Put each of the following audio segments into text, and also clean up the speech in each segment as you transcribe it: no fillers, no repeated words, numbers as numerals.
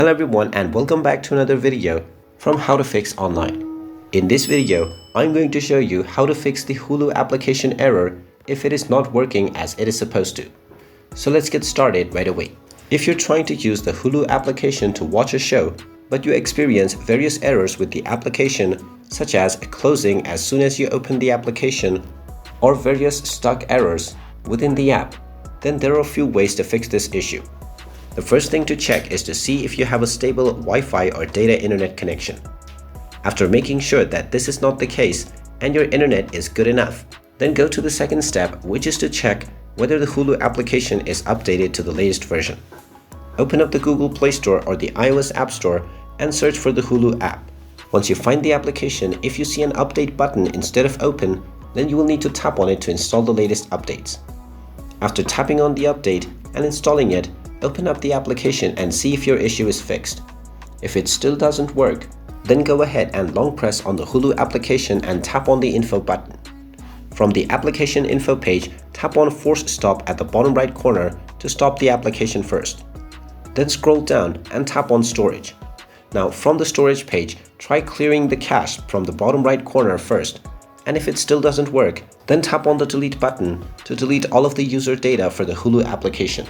Hello everyone and welcome back to another video from How to Fix Online. In this video, I'm going to show you how to fix the Hulu application error if it is not working as it is supposed to. So let's get started right away. If you're trying to use the Hulu application to watch a show, but you experience various errors with the application, such as closing as soon as you open the application, or various stuck errors within the app, then there are a few ways to fix this issue. The first thing to check is to see if you have a stable Wi-Fi or data internet connection. After making sure that this is not the case and your internet is good enough, then go to the second step, which is to check whether the Hulu application is updated to the latest version. Open up the Google Play Store or the iOS App Store and search for the Hulu app. Once you find the application, if you see an update button instead of open, then you will need to tap on it to install the latest updates. After tapping on the update and installing it, open up the application and see if your issue is fixed. If it still doesn't work, then go ahead and long press on the Hulu application and tap on the info button. From the application info page, tap on force stop at the bottom right corner to stop the application first. Then scroll down and tap on storage. Now from the storage page, try clearing the cache from the bottom right corner first. And if it still doesn't work, then tap on the delete button to delete all of the user data for the Hulu application.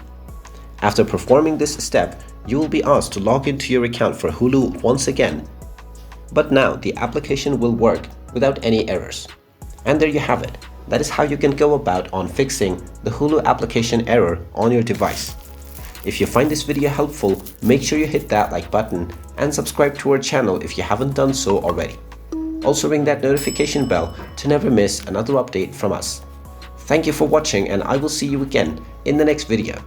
After performing this step, you will be asked to log into your account for Hulu once again. But now the application will work without any errors. And there you have it. That is how you can go about on fixing the Hulu application error on your device. If you find this video helpful, make sure you hit that like button and subscribe to our channel if you haven't done so already. Also ring that notification bell to never miss another update from us. Thank you for watching and I will see you again in the next video.